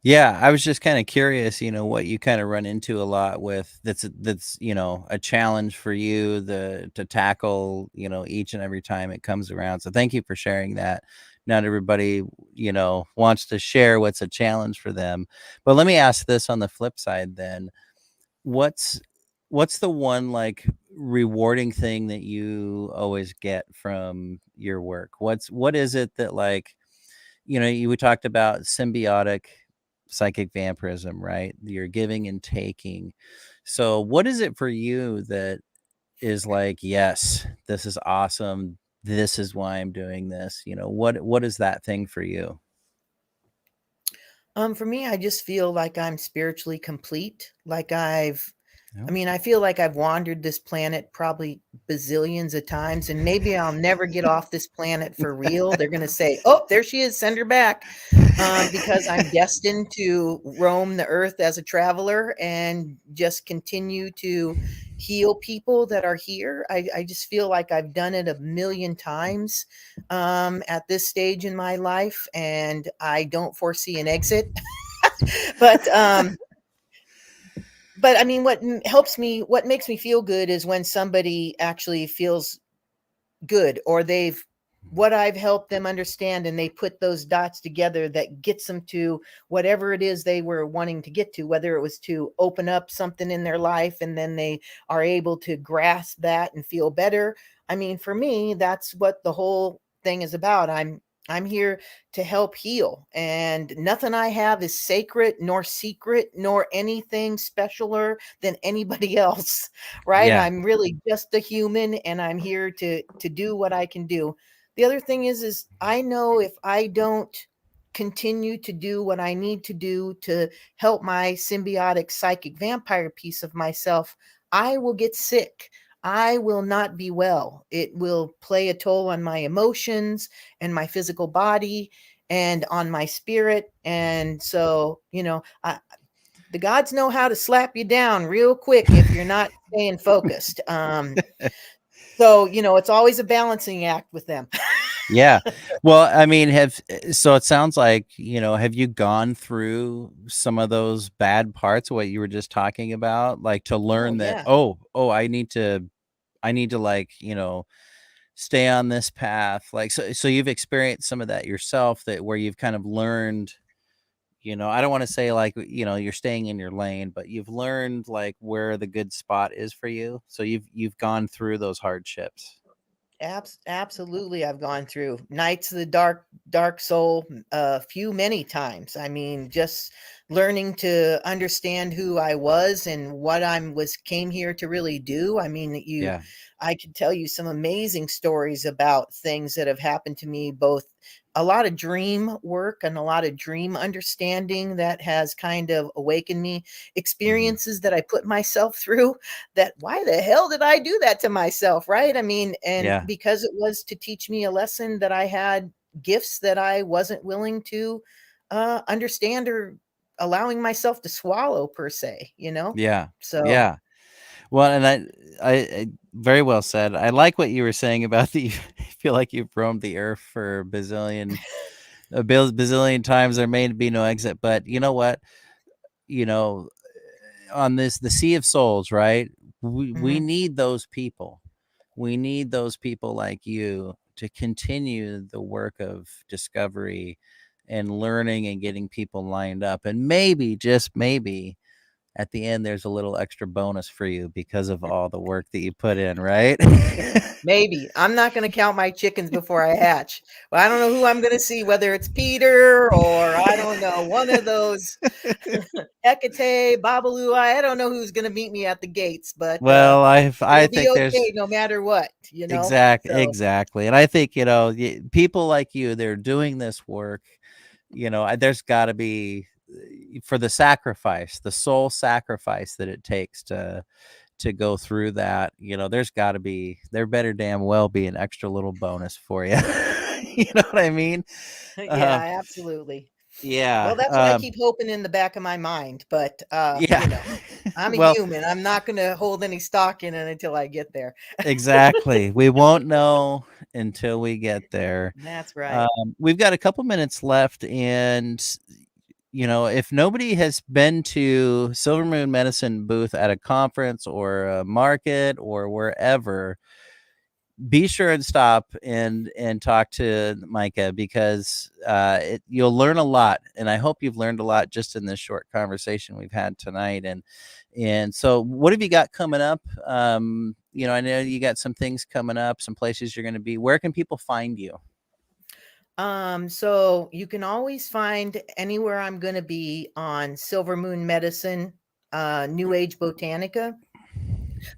Yeah, I was just kind of curious, what you kind of run into a lot with that's, a challenge for you to tackle, each and every time it comes around. So thank you for sharing that. Not everybody, wants to share what's a challenge for them. But let me ask this on the flip side then. What's the one like rewarding thing that you always get from your work? What is it that, like, we talked about symbiotic psychic vampirism, right? You're giving and taking. So what is it for you that is like, yes, this is awesome, this is why I'm doing this? What is that thing for you? For me, I just feel like I'm spiritually complete. Like I feel like I've wandered this planet probably bazillions of times, and maybe I'll never get off this planet for real. They're going to say, oh, there she is, send her back, because I'm destined to roam the earth as a traveler and just continue to heal people that are here. I just feel like I've done it a million times at this stage in my life, and I don't foresee an exit. But I mean, what makes me feel good is when somebody actually feels good, or what I've helped them understand, and they put those dots together that gets them to whatever it is they were wanting to get to, whether it was to open up something in their life and then they are able to grasp that and feel better. I mean, for me, that's what the whole thing is about. I'm here to help heal, and nothing I have is sacred nor secret nor anything specialer than anybody else, right? Yeah. I'm really just a human, and I'm here to do what I can do. The other thing is I know if I don't continue to do what I need to do to help my symbiotic psychic vampire piece of myself, I will get sick. I will not be well. It will play a toll on my emotions and my physical body and on my spirit. And so, the gods know how to slap you down real quick if you're not staying focused. So, it's always a balancing act with them. Yeah. Well, I mean, so it sounds like, have you gone through some of those bad parts of what you were just talking about, like to learn that, Yeah. I need to like, stay on this path. Like, so you've experienced some of that yourself, that where you've kind of learned, I don't want to say like, you're staying in your lane, but you've learned like where the good spot is for you. So you've gone through those hardships. Absolutely. I've gone through nights of the dark soul, many times. I mean, just learning to understand who I was and what came here to really do. I mean, I could tell you some amazing stories about things that have happened to me, both a lot of dream work and a lot of dream understanding that has kind of awakened me, experiences that I put myself through, that why the hell did I do that to myself? Right. I mean, and because it was to teach me a lesson that I had gifts that I wasn't willing to understand or allowing myself to swallow per se, Yeah. So Yeah. Well, and I very well said. I like what you were saying about the. I feel like you've roamed the earth for a bazillion times. There may be no exit, but you know what? You know, on the sea of souls, right? We need those people. We need those people like you to continue the work of discovery and learning and getting people lined up, and maybe, just maybe, at the end there's a little extra bonus for you because of all the work that you put in, right? Maybe. I'm not going to count my chickens before I hatch. Well, I don't know who I'm going to see, whether it's Peter or I don't know, one of those Hecate, Babalu. I don't know who's going to meet me at the gates, but Well, I it'll be think there's okay no matter what, So exactly, and I think people like you, they're doing this work. There's got to be, for the sacrifice, the soul sacrifice that it takes to go through that. There better damn well be an extra little bonus for you. You know what I mean? yeah, absolutely. Yeah. Well, that's what I keep hoping in the back of my mind, but Yeah. I'm a Well, human. I'm not going to hold any stock in it until I get there. exactly. We won't know until we get there. That's right. We've got a couple minutes left, and if nobody has been to Silvermoon Medicyn booth at a conference or a market or wherever, be sure and stop and talk to Mica, because you'll learn a lot, and I hope you've learned a lot just in this short conversation we've had tonight. And so, what have you got coming up? I know you got some things coming up, some places you're going to be. Where can people find you? So you can always find anywhere I'm going to be on Silvermoon Medicyn, New Age Botanica,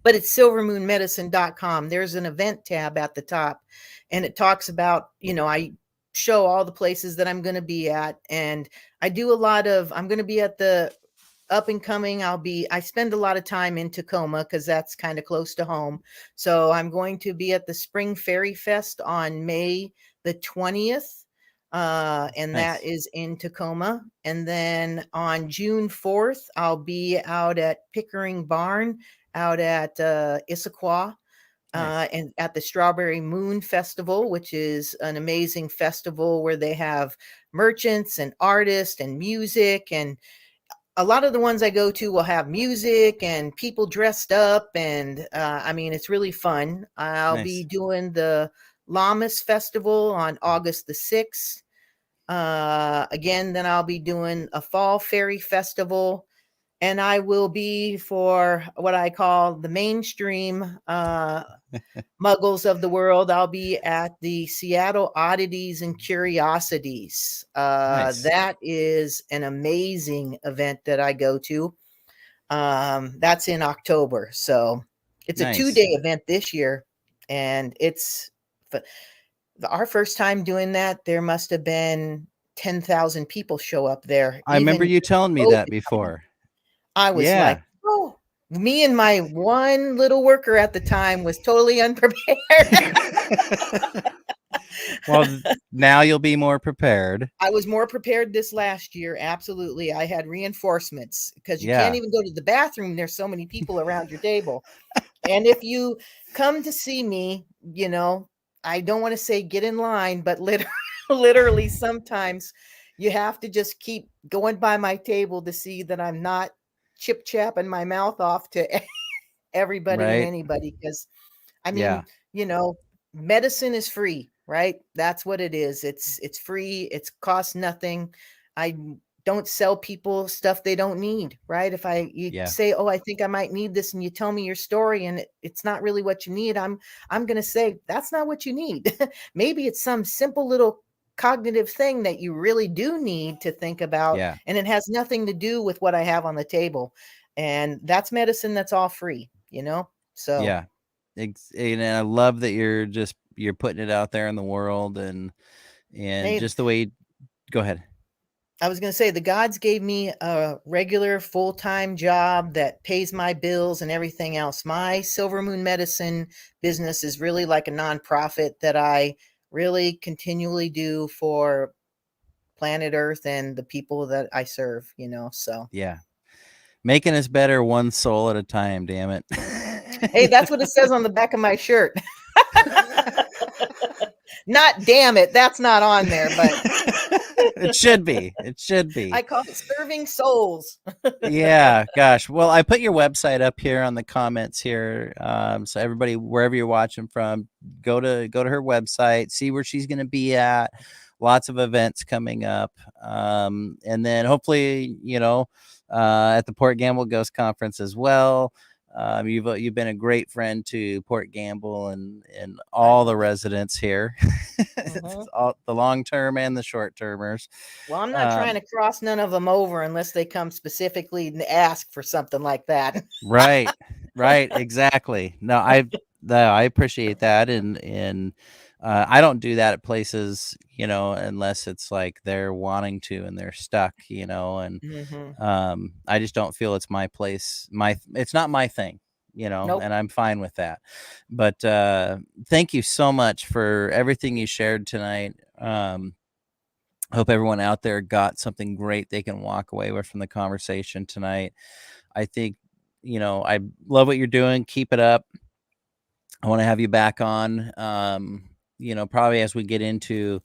but it's silvermoonmedicyn.com. There's an event tab at the top, and it talks about, I show all the places that I'm going to be at, and I do I'm going to be at the up and coming. I spend a lot of time in Tacoma because that's kind of close to home. So I'm going to be at the Spring Fairy Fest on May the 20th. And Nice. that is in Tacoma. And then on June 4th, I'll be out at Pickering Barn out at Issaquah. Nice. And at the Strawberry Moon Festival, which is an amazing festival where they have merchants and artists and music, and a lot of the ones I go to will have music and people dressed up, and it's really fun. I'll Nice. be doing the Llamas Festival on August the 6th. Again, then I'll be doing a Fall Fairy Festival, and I will be, for what I call the mainstream muggles of the world, I'll be at the Seattle Oddities and Curiosities. Nice. That is an amazing event that I go to. That's in October. So it's Nice. a 2-day event this year, and it's our first time doing that. There must have been 10,000 people show up there. I remember you telling me that before. I was like, oh, me and my one little worker at the time was totally unprepared. Well, now you'll be more prepared. I was more prepared this last year. Absolutely. I had reinforcements, because you can't even go to the bathroom. There's so many people around your table. And if you come to see me, I don't want to say get in line, but literally sometimes you have to just keep going by my table to see that I'm not chip chapping my mouth off to everybody and anybody. Because medicine is free, right? That's what it is. It's free. It costs nothing. I don't sell people stuff they don't need, right? If you say, oh, I think I might need this, and you tell me your story and it's not really what you need, I'm going to say, that's not what you need. Maybe it's some simple little cognitive thing that you really do need to think about. And it has nothing to do with what I have on the table. And that's medicine. That's all free, So yeah. And I love that you're putting it out there in the world, and just the way. Go ahead. I was going to say, the gods gave me a regular full-time job that pays my bills and everything else. My Silvermoon Medicyn business is really like a nonprofit that I really continually do for planet Earth and the people that I serve, so. Yeah. Making us better one soul at a time, damn it. Hey, that's what it says on the back of my shirt. Not damn it, that's not on there, but It should be. It should be. I call it serving souls. Yeah, gosh. Well, I put your website up here on the comments here. So everybody, wherever you're watching from, go to her website, see where she's going to be at. Lots of events coming up. And then hopefully, at the Port Gamble Ghost Conference as well. You've been a great friend to Port Gamble and all the residents here, all the long term and the short termers. Well, I'm not trying to cross none of them over unless they come specifically and ask for something like that. Right, exactly. No, I appreciate that, and I don't do that at places, unless it's like they're wanting to and they're stuck, and I just don't feel it's my place. It's not my thing, Nope. and I'm fine with that. But thank you so much for everything you shared tonight. Hope everyone out there got something great they can walk away with from the conversation tonight. I think, I love what you're doing. Keep it up. I want to have you back on, probably as we get into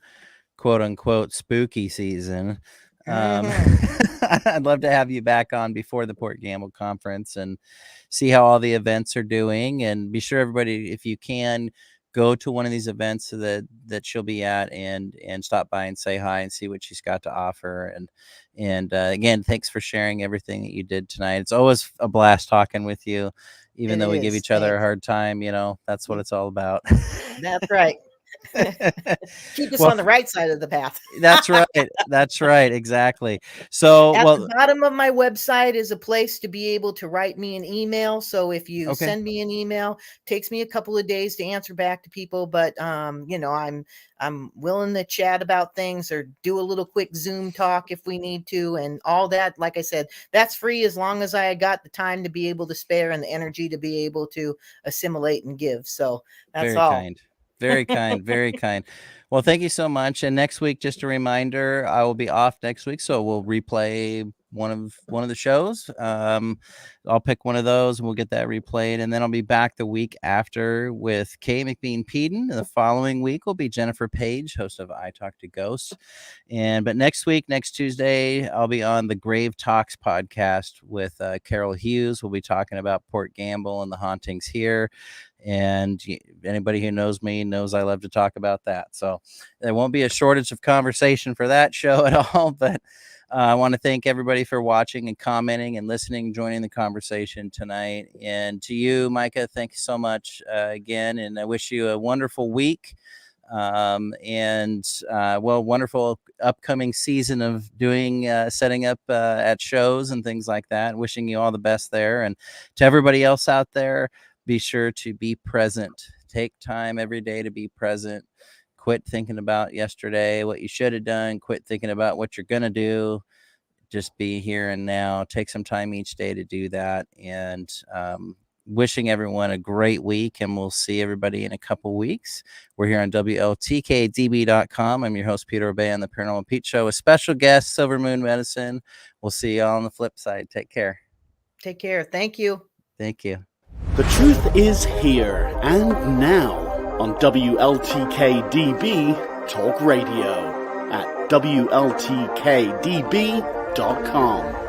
quote unquote spooky season. I'd love to have you back on before the Port Gamble conference and see how all the events are doing, and be sure everybody, if you can, go to one of these events that she'll be at and stop by and say hi and see what she's got to offer. And again, thanks for sharing everything that you did tonight. It's always a blast talking with you, even though we give each other a hard time. That's what it's all about. That's right. Keep us on the right side of the path. That's right. Exactly. So at the bottom of my website is a place to be able to write me an email. So if you send me an email, takes me a couple of days to answer back to people, but I'm willing to chat about things or do a little quick Zoom talk if we need to, and all that. Like I said, that's free as long as I got the time to be able to spare and the energy to be able to assimilate and give. So that's very all. Kind. Very kind, very kind. Well, thank you so much. And next week, just a reminder, I will be off next week, so we'll replay one of the shows. I'll pick one of those and we'll get that replayed, and then I'll be back the week after with Kay McBean Peden, and the following week will be Jennifer Page, host of I Talk to Ghosts. But next Tuesday, I'll be on the Grave Talks podcast with Carol Hughes. We'll be talking about Port Gamble and the hauntings here. And anybody who knows me knows I love to talk about that. So there won't be a shortage of conversation for that show at all. But I want to thank everybody for watching and commenting and listening, joining the conversation tonight. And to you, Mica, thank you so much again. And I wish you a wonderful week. Wonderful upcoming season of doing setting up at shows and things like that. Wishing you all the best there. And to everybody else out there, be sure to be present. Take time every day to be present. Quit thinking about yesterday, what you should have done. Quit thinking about what you're going to do. Just be here and now. Take some time each day to do that. And wishing everyone a great week. And we'll see everybody in a couple weeks. We're here on WLTK-DB.com. I'm your host, Peter Obey, on the Paranormal Pete Show with special guest, Silvermoon Medicyn. We'll see you all on the flip side. Take care. Take care. Thank you. Thank you. The truth is here and now on WLTK-DB Talk Radio at WLTK-DB.com.